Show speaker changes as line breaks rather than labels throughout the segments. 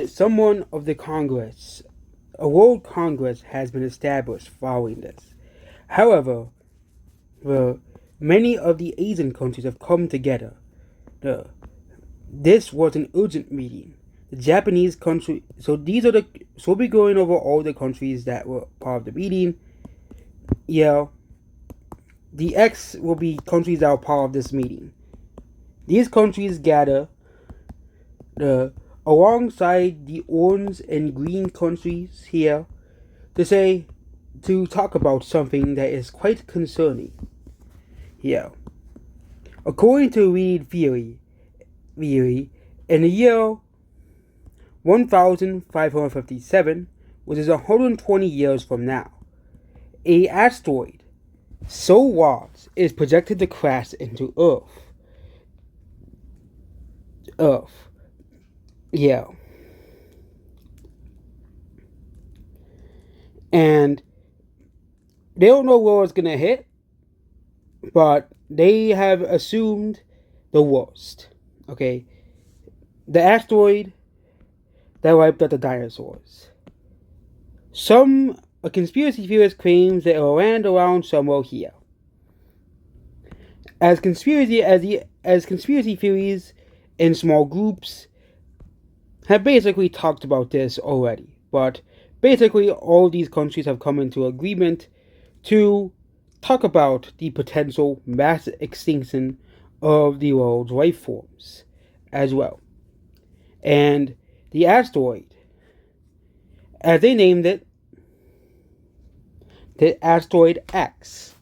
someone of the Congress, a World Congress has been established following this. However, the, many of the Asian countries have come together. The, this was an urgent meeting. The Japanese country. So we'll be going over all the countries that were part of the meeting. Yeah, the X will be countries that are part of this meeting. These countries gather the alongside the orange and green countries here to say to talk about something that is quite concerning. Here, according to Reed theory, in the year 1557, which is 120 years from now, a asteroid so large is projected to crash into Earth. Earth. Yeah. And they don't know where it's gonna hit, but they have assumed the worst. Okay. The asteroid that wiped out the dinosaurs. A conspiracy theorist claims that it will land around somewhere here. As conspiracy theories in small groups have basically talked about this already, but basically all these countries have come into agreement to talk about the potential mass extinction of the world's life forms as well. And the asteroid, as they named it, the asteroid X,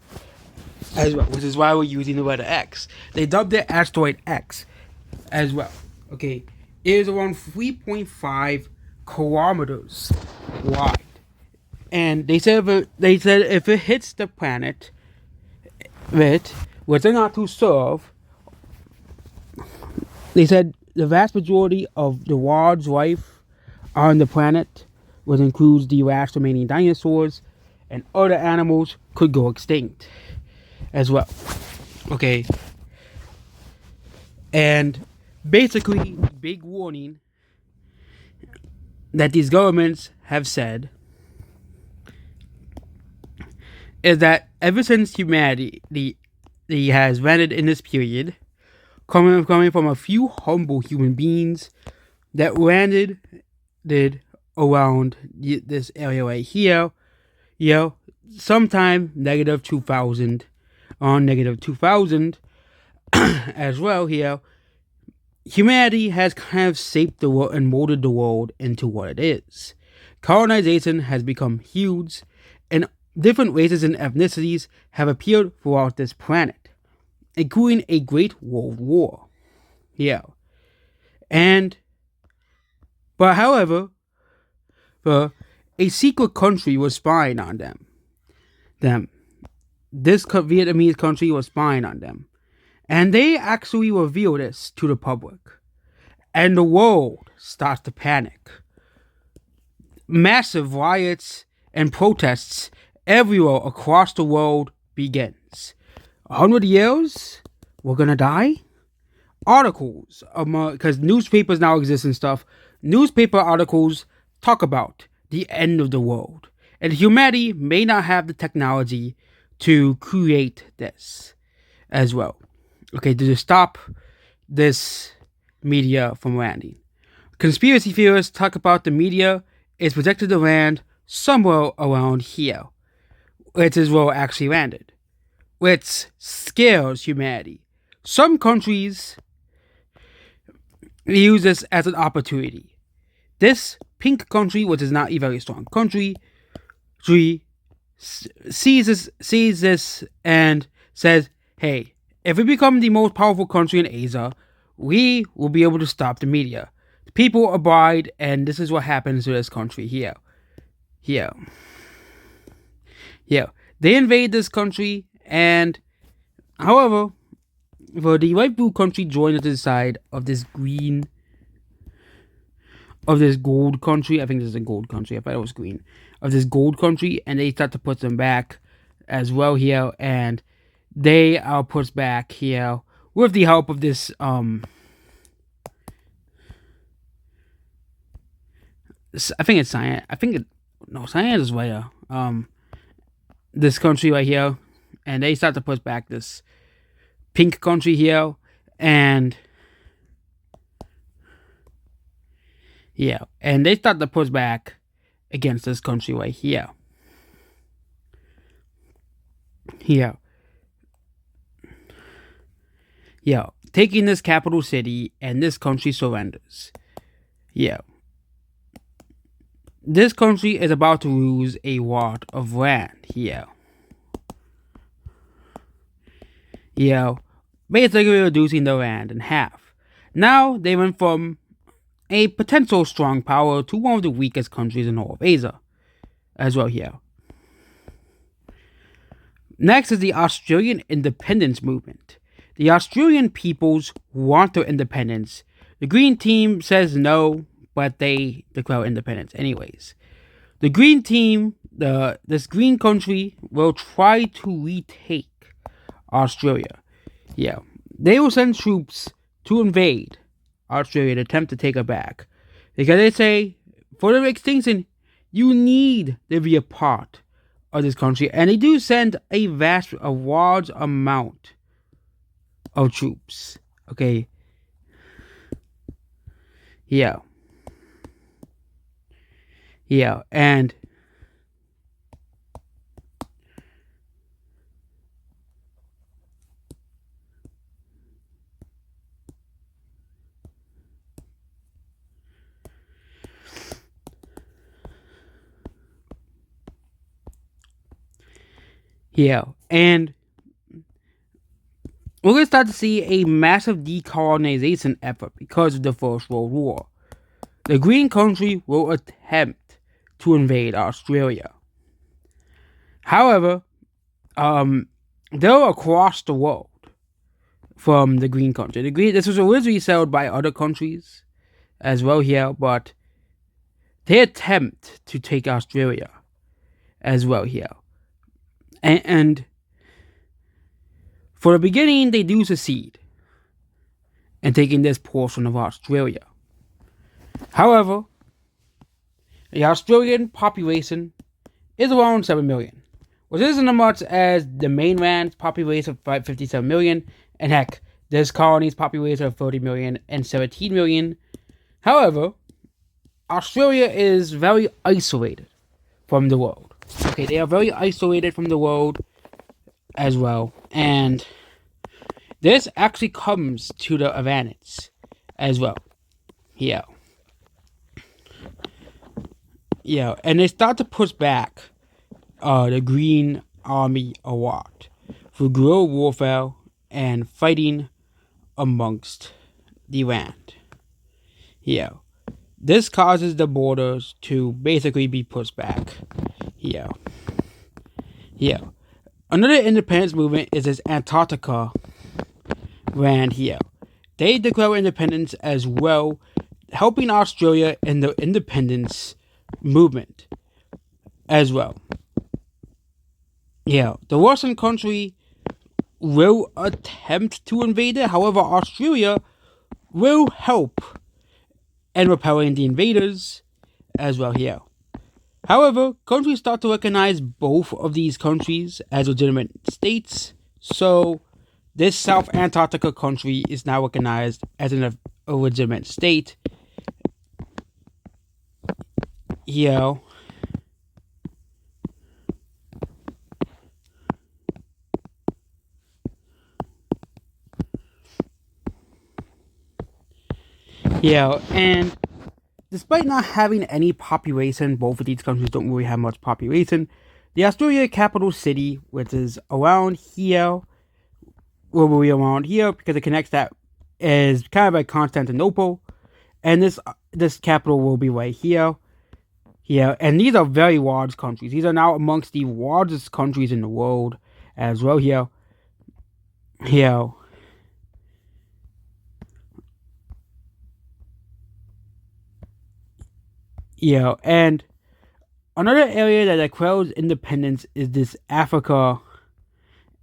as well, which is why we're using the letter X. They dubbed it asteroid X as well. Okay, it is around 3.5 kilometers wide, and they said if it hits the planet, which they're not to serve, they said the vast majority of the world's life on the planet, which includes the last remaining dinosaurs and other animals, could go extinct as well. Okay. And basically, big warning that these governments have said is that ever since humanity has landed in this period, coming from a few humble human beings that landed around this area right here, sometime negative 2000 on negative 2000 as well here, humanity has kind of shaped the world and molded the world into what it is. Colonization has become huge, and different races and ethnicities have appeared throughout this planet, including a great world war. Yeah. But however, a secret country was spying on them. This Vietnamese country was spying on them. And they actually reveal this to the public. And the world starts to panic. Massive riots and protests everywhere across the world begins. 100 years? We're gonna die? Articles, because newspapers now exist and stuff. Newspaper articles talk about the end of the world. And humanity may not have the technology to create this as well. Okay, to stop this media from landing. Conspiracy theorists talk about the media is projected to land somewhere around here, which is where it actually landed, which scares humanity. Some countries use this as an opportunity. This pink country, which is not a very strong country, sees this and says, hey, if we become the most powerful country in Asia, we will be able to stop the media. The people abide, and this is what happens to this country here. Here. They invade this country, and however, the white blue country joined to the side of this gold country. I think this is a gold country. I thought it was green. Of this gold country, and they start to put them back as well here, and they are put back here with the help of this I think it's Cyan. No, Cyan is where this country right here, and they start to push back this pink country here, and and they start to push back against this country right here. Here, taking this capital city, and this country surrenders. Yeah. This country is about to lose a lot of land here. Basically reducing the land in half. Now they went from a potential strong power to one of the weakest countries in all of Asia, as well here. Next is the Australian independence movement. The Australian peoples want their independence. The Green team says no, but they declare independence anyways. The Green team, this Green country, will try to retake Australia. They will send troops to invade Australia to attempt to take it back. Because they say, for the extinction, you need to be a part of this country. And they do send a large amount of troops. Okay. And and we're going to start to see a massive decolonization effort because of the First World War. The Green country will attempt to invade Australia. However, they're across the world from the Green country. This was originally settled by other countries as well here, but they attempt to take Australia as well here. And for the beginning, they do succeed in taking this portion of Australia. However, the Australian population is around 7 million, which isn't as much as the mainland's population of 57 million, and heck, this colony's population of 30 million and 17 million. However, Australia is very isolated from the world. Okay, they are very isolated from the world as well, and this actually comes to the advantage as well. And they start to push back the Green Army a lot for guerrilla warfare and fighting amongst the land. This causes the borders to basically be pushed back. Another independence movement is this Antarctica land here. They declare independence as well, helping Australia in the independence movement as well. The Russian country will attempt to invade it. However, Australia will help in repelling the invaders as well here. However, countries start to recognize both of these countries as legitimate states, so this South Antarctica country is now recognized as a legitimate state. And despite not having any population, both of these countries don't really have much population. The Australia capital city, which is around here, will be around here because it connects that, is kind of like Constantinople, and this capital will be right here. And these are very large countries. These are now amongst the largest countries in the world as well here. And another area that declares independence is this Africa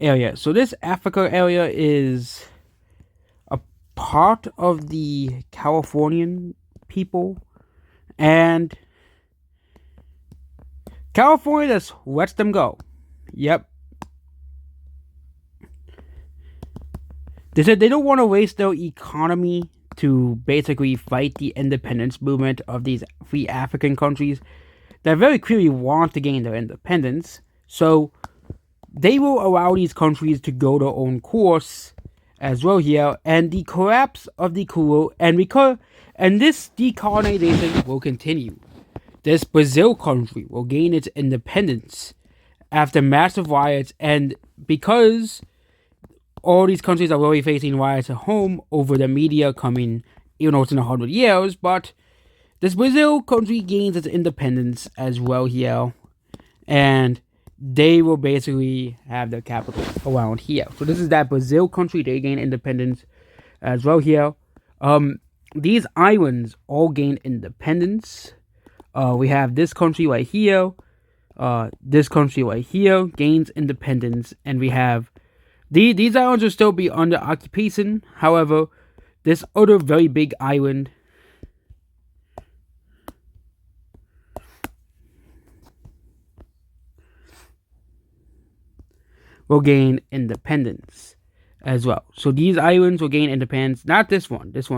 area. So this Africa area is a part of the Californian people, and California just lets them go. Yep. They said they don't want to waste their economy to basically fight the independence movement of these free African countries that very clearly want to gain their independence. So they will allow these countries to go their own course as well here, and the collapse of the and this decolonization will continue. This Brazil country will gain its independence after massive riots, and because all these countries are really facing riots at home over the media coming, even though it's in 100 years, but this Brazil country gains its independence as well here, and they will basically have their capital around here. So this is that Brazil country, they gain independence as well here. These islands all gain independence. We have this country right here. This country right here gains independence, and we have these islands will still be under occupation. However, this other very big island will gain independence as well. So these islands will gain independence. Not this one. This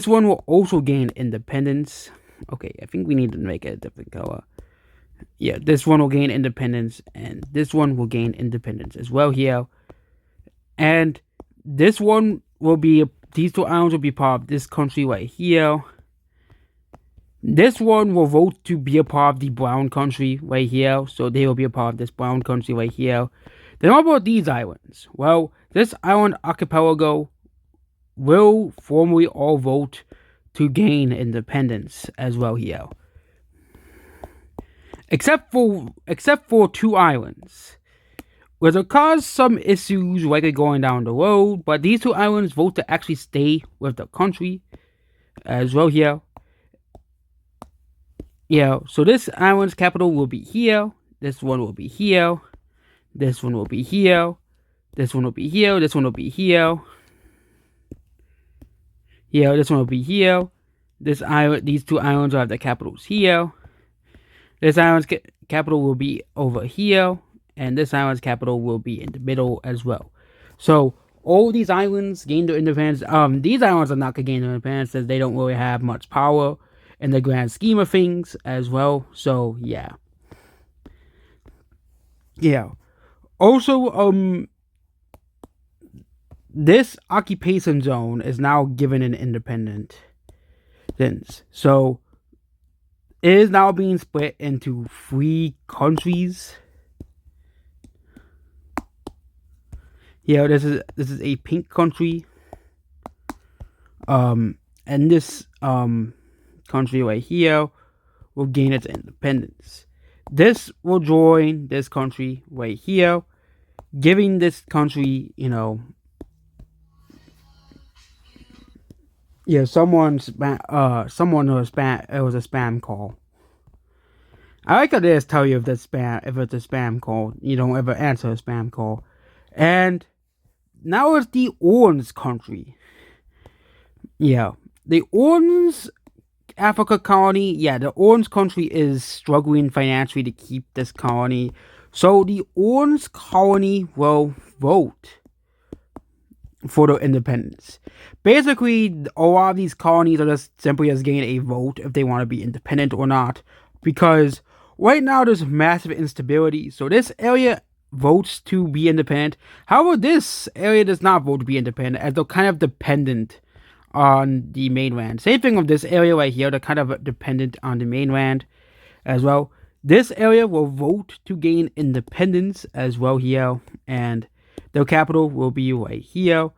one will also gain independence. Okay, I think we need to make it a different color. Yeah, this one will gain independence, and this one will gain independence as well here. And this one will be, these two islands will be part of this country right here. This one will vote to be a part of the brown country right here, so they will be a part of this brown country right here. Then what about these islands? Well, this island archipelago will formally all vote to gain independence as well here. Except for two islands, which will cause some issues likely going down the road, but these two islands vote to actually stay with the country as well here. Yeah, so this island's capital will be here, this one will be here, this one will be here, this one will be here, this one will be here. Yeah, this one will be here. These two islands will have their capitals here. This island's capital will be over here, and this island's capital will be in the middle as well. So all these islands gain their independence. These islands are not gonna gain their independence as they don't really have much power in the grand scheme of things as well. So yeah. Also, this occupation zone is now given an independence. So it is now being split into 3 countries. Yeah, this is a pink country. And this country right here will gain its independence. This will join this country right here, giving this country, yeah, someone was it was a spam call. I like how they just tell you if it's a spam call. You don't ever answer a spam call. And now it's the orange country. Yeah, the orange Africa colony. Yeah, the orange country is struggling financially to keep this colony. So the orange colony will vote for their independence. Basically, a lot of these colonies are just simply just getting a vote if they want to be independent or not. Because right now there's massive instability. So this area votes to be independent. However, this area does not vote to be independent as they're kind of dependent on the mainland. Same thing with this area right here. They're kind of dependent on the mainland as well. This area will vote to gain independence as well here. And their capital will be right here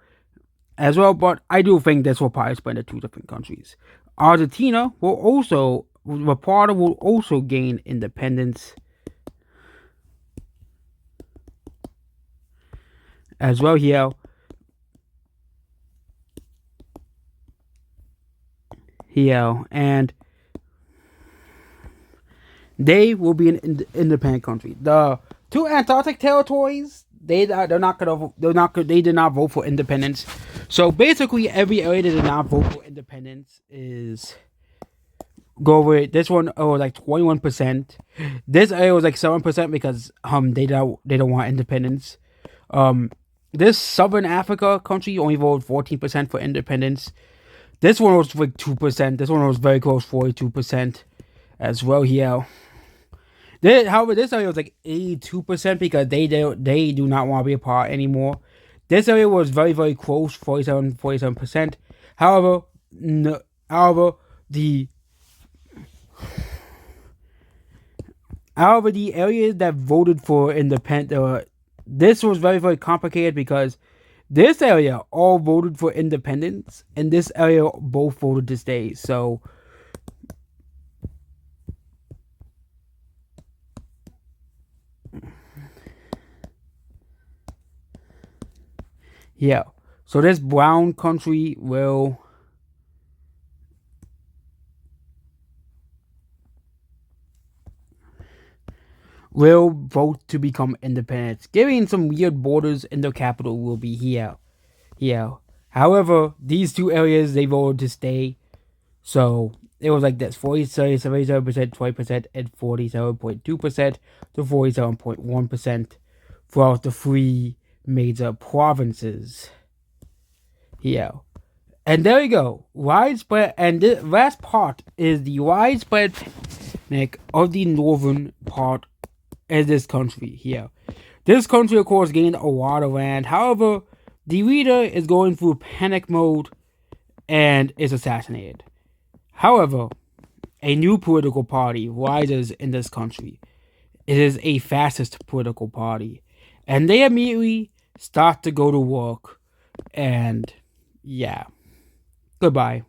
as well, but I do think this will probably split into 2 different countries. Argentina will also gain independence as well here. And they will be an independent country. The 2 Antarctic territories, they did not vote for independence. So basically, every area that did not vote for independence go over it. This one was like 21%. This area was like 7% because they don't want independence. Um, this Southern Africa country only voted 14% for independence. This one was like 2%. This one was very close, 42% as well here. However, this area was like 82% because they do not want to be a part anymore. This area was very very close, 47%. However, no, however the the areas that voted for independent, this was very very complicated because this area all voted for independence, and this area both voted to stay. So yeah, so this brown country will vote to become independent, giving some weird borders, and the capital will be here. Here, however, these two areas they voted to stay. So it was like this: 47%, 20%, and 47.2% to 47.1% throughout the three major provinces. Here. And there you go. Widespread, and the last part is the widespread panic of the northern part of this country here. This country, of course, gained a lot of land. However, the leader is going through panic mode and is assassinated. However, a new political party rises in this country. It is a fascist political party. And they immediately start to go to work. And yeah, goodbye.